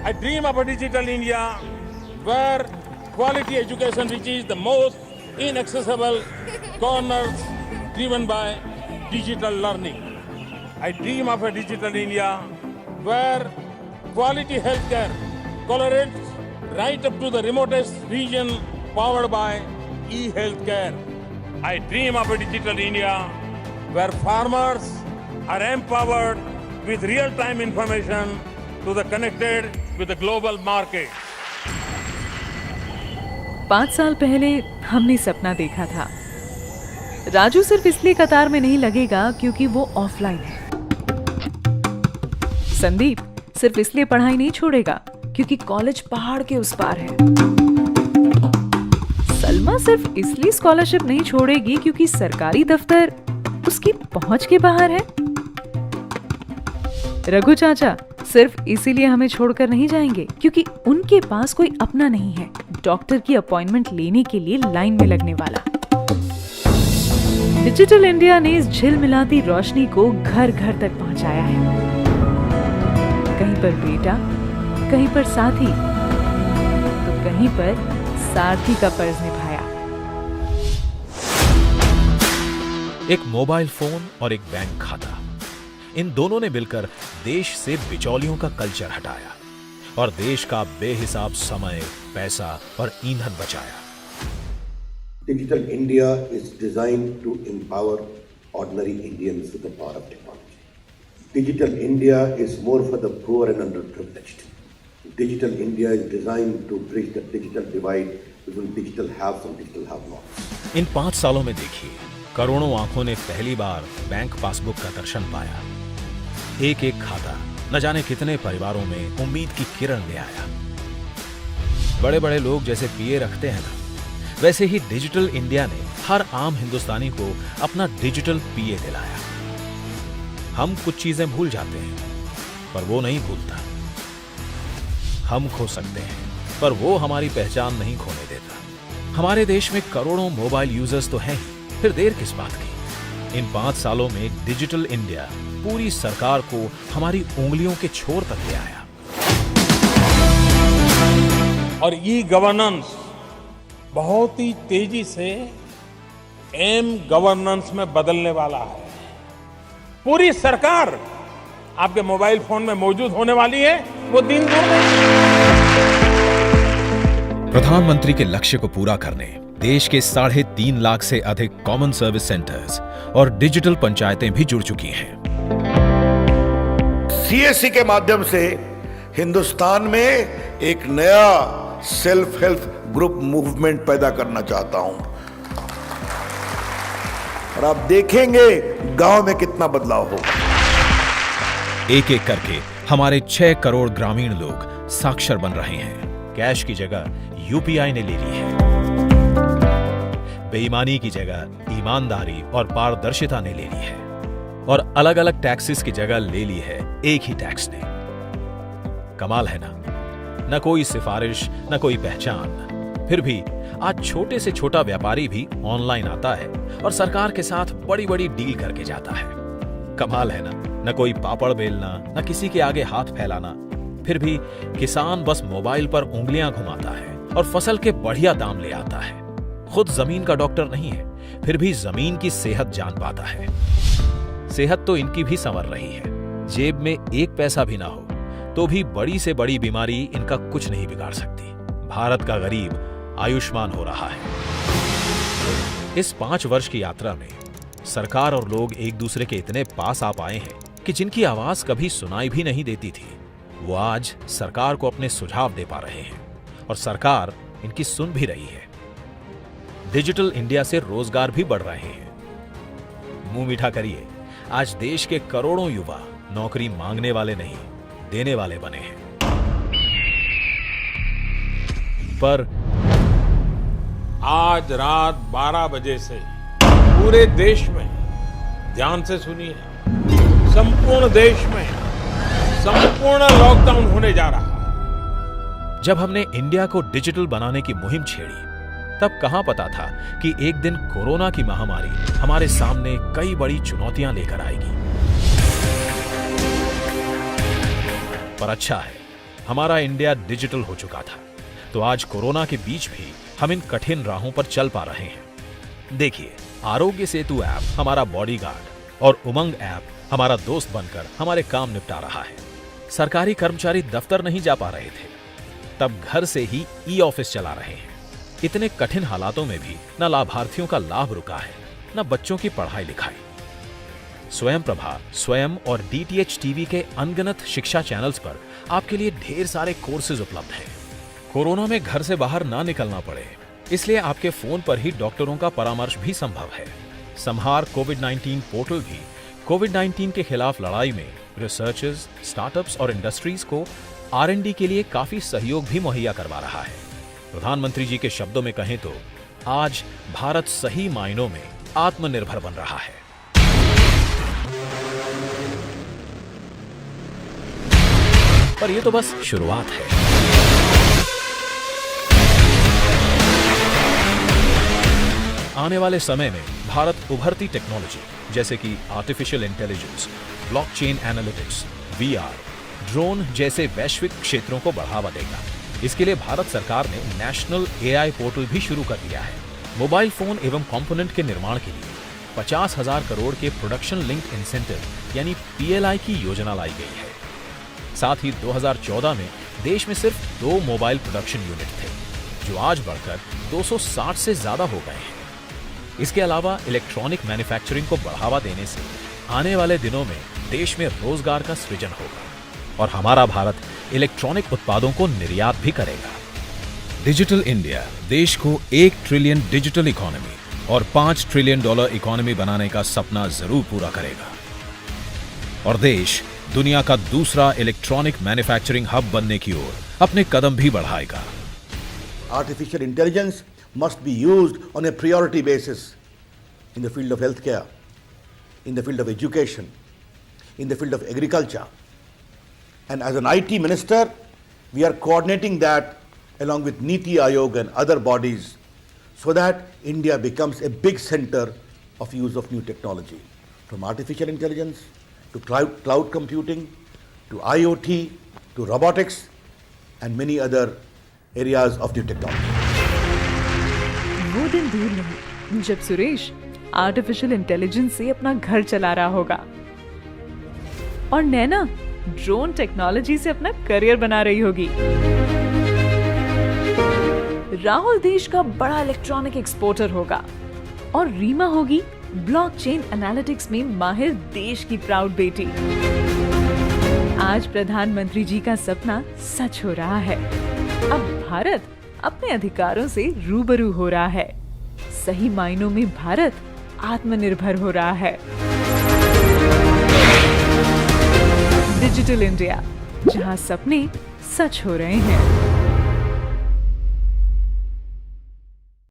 I dream of a digital India where quality education reaches the most inaccessible corners driven by digital learning. I dream of a digital India where quality healthcare collaborates right up to the remotest region powered by e-healthcare. I dream of a digital India where farmers are empowered with real-time information to the connected with the global market. 5 साल पहले हमने सपना देखा था। राजू सिर्फ इसलिए कतार में नहीं लगेगा क्योंकि वो ऑफलाइन है। संदीप सिर्फ इसलिए पढ़ाई नहीं छोड़ेगा क्योंकि कॉलेज पहाड़ के उस पार है। सलमा सिर्फ इसलिए स्कॉलरशिप नहीं छोड़ेगी क्योंकि सरकारी दफ्तर उसकी पहुंच के बाहर है। रघु चाचा सिर्फ इसीलिए हमें छोड़कर नहीं जाएंगे क्योंकि उनके पास कोई अपना नहीं है डॉक्टर की अपॉइंटमेंट लेने के लिए लाइन में लगने वाला। डिजिटल इंडिया ने इस झिलमिलाती रोशनी को घर घर तक पहुंचाया है। कहीं पर बेटा, कहीं पर साथी, तो कहीं पर सारथी का फर्ज निभाया। एक मोबाइल फोन और एक बैंक खाता, इन दोनों ने मिलकर देश से बिचौलियों का कल्चर हटाया और देश का बेहिसाब समय, पैसा और ईंधन बचाया। Digital India is designed to empower ordinary Indians with the power of technology. Digital India is more for the poor and underprivileged. Digital India is designed to bridge the digital divide between digital haves and digital have-nots. इन 5 सालों में देखिए, करोड़ों आंखों ने पहली बार bank passbook का दर्शन पाया। एक एक खाता न जाने कितने परिवारों में उम्मीद की किरण ले आया। बड़े बड़े लोग जैसे पीए रखते हैं ना, वैसे ही डिजिटल इंडिया ने हर आम हिंदुस्तानी को अपना डिजिटल पीए दिलाया। हम कुछ चीजें भूल जाते हैं, पर वो नहीं भूलता। हम खो सकते हैं, पर वो हमारी पहचान नहीं खोने देता। हमारे देश में करोड़ों मोबाइल यूजर्स तो हैं ही, फिर देर किस बात की। इन 5 सालों में डिजिटल इंडिया पूरी सरकार को हमारी उंगलियों के छोर तक ले आया। और ई गवर्नेंस बहुत ही तेजी से एम गवर्नेंस में बदलने वाला है। पूरी सरकार आपके मोबाइल फोन में मौजूद होने वाली है, वो दिन दूर नहीं। प्रधानमंत्री के लक्ष्य को पूरा करने देश के 3.5 लाख से अधिक कॉमन सर्विस सेंटर्स और डिजिटल पंचायतें भी जुड़ चुकी हैं। सीएससी के माध्यम से हिंदुस्तान में एक नया सेल्फ हेल्प ग्रुप मूवमेंट पैदा करना चाहता हूं और आप देखेंगे गांव में कितना बदलाव होगा। एक एक करके हमारे 6 करोड़ ग्रामीण लोग साक्षर बन रहे हैं। कैश की जगह यूपीआई ने ले ली है। बेईमानी की जगह ईमानदारी और पारदर्शिता ने ले ली है और अलग अलग टैक्सेस की जगह ले ली है एक ही टैक्स ने। कमाल है ना, न कोई सिफारिश, न कोई पहचान, फिर भी आज छोटे से छोटा व्यापारी भी ऑनलाइन आता है और सरकार के साथ बड़ी बड़ी डील करके जाता है। कमाल है ना, न कोई पापड़ बेलना, न किसी के आगे हाथ फैलाना, फिर भी किसान बस मोबाइल पर उंगलियां घुमाता है और फसल के बढ़िया दाम ले आता है। खुद जमीन का डॉक्टर नहीं है, फिर भी जमीन की सेहत जान पाता है। सेहत तो इनकी भी संवर रही है, जेब में 1 पैसा भी ना हो तो भी बड़ी से बड़ी बीमारी इनका कुछ नहीं बिगाड़ सकती। भारत का गरीब आयुष्मान हो रहा है। इस 5 वर्ष की यात्रा में सरकार और लोग एक दूसरे के इतने पास आ पाए हैं कि जिनकी आवाज कभी सुनाई भी नहीं देती थी, वो आज सरकार को अपने सुझाव दे पा रहे हैं और सरकार इनकी सुन भी रही है। डिजिटल इंडिया से रोजगार भी बढ़ रहे हैं। मुंह मीठा करिए, आज देश के करोड़ों युवा नौकरी मांगने वाले नहीं, देने वाले बने हैं। पर आज रात 12 बजे से पूरे देश में, ध्यान से सुनिए, संपूर्ण देश में संपूर्ण लॉकडाउन होने जा रहा है। जब हमने इंडिया को डिजिटल बनाने की मुहिम छेड़ी, तब कहां पता था कि एक दिन कोरोना की महामारी हमारे सामने कई बड़ी चुनौतियां लेकर आएगी। पर अच्छा है, हमारा इंडिया डिजिटल हो चुका था, तो आज कोरोना के बीच भी हम इन कठिन राहों पर चल पा रहे हैं। देखिए, आरोग्य सेतु ऐप हमारा बॉडीगार्ड और उमंग ऐप हमारा दोस्त बनकर हमारे काम निपटा रहा है। सरकारी कर्मचारी दफ्तर नहीं जा पा रहे थे, तब घर से ही ई ऑफिस चला रहे हैं। इतने कठिन हालातों में भी न लाभार्थियों का लाभ रुका है, न बच्चों की पढ़ाई लिखाई। स्वयं प्रभा, स्वयं और डीटीएच टीवी के अनगिनत शिक्षा चैनल्स पर आपके लिए ढेर सारे कोर्सेज उपलब्ध हैं। कोरोना में घर से बाहर ना निकलना पड़े, इसलिए आपके फोन पर ही डॉक्टरों का परामर्श भी संभव है। संहार कोविड-19 पोर्टल भी कोविड-19 के खिलाफ लड़ाई में रिसर्चर्स, स्टार्टअप्स और इंडस्ट्रीज को R&D के लिए काफी सहयोग भी मुहैया करवा रहा है। प्रधानमंत्री जी के शब्दों में कहें तो आज भारत सही मायनों में आत्मनिर्भर बन रहा है। पर यह तो बस शुरुआत है। आने वाले समय में भारत उभरती टेक्नोलॉजी जैसे कि artificial intelligence, blockchain analytics, VR, drone जैसे वैश्विक क्षेत्रों को बढ़ावा देगा। इसके लिए भारत सरकार ने नेशनल AI पोर्टल भी शुरू कर दिया है। मोबाइल फोन एवं कंपोनेंट के निर्माण के लिए 50,000 करोड़ के प्रोडक्शन लिंक्ड इंसेंटिव यानी PLI की योजना लाई गई है। साथ ही 2014 में देश में सिर्फ 2 मोबाइल प्रोडक्शन यूनिट थे, जो आज बढ़कर 260 से ज्यादा हो गए हैं। इसके अलावा इलेक्ट्रॉनिक मैन्युफैक्चरिंग को बढ़ावा देने से आने वाले दिनों में देश में रोजगार का सृजन होगा और हमारा भारत इलेक्ट्रॉनिक उत्पादों को निर्यात भी करेगा। डिजिटल इंडिया देश को 1 ट्रिलियन डिजिटल इकोनॉमी और $5 ट्रिलियन इकोनॉमी बनाने का सपना जरूर पूरा करेगा और देश दुनिया का दूसरा इलेक्ट्रॉनिक मैन्युफैक्चरिंग हब बनने की ओर अपने कदम भी बढ़ाएगा। Artificial intelligence must be used on a priority basis in the field of healthcare, in the field of education, in the field of agriculture. And as an IT minister, we are coordinating that along with NITI Aayog and other bodies so that India becomes a big center of use of new technology, from artificial intelligence to cloud computing to IoT to robotics and many other areas of new technology. वो दिन दूर नहीं जब Suresh artificial intelligence से अपना घर चला रहा होगा और नैना ड्रोन टेक्नोलॉजी से अपना करियर बना रही होगी। राहुल देश का बड़ा इलेक्ट्रॉनिक एक्सपोर्टर होगा और रीमा होगी ब्लॉकचेन एनालिटिक्स में माहिर देश की प्राउड बेटी। आज प्रधानमंत्री जी का सपना सच हो रहा है। अब भारत अपने अधिकारों से रूबरू हो रहा है। सही मायनों में भारत आत्मनिर्भर हो रहा है। डिजिटल इंडिया, जहां सपने सच हो रहे हैं।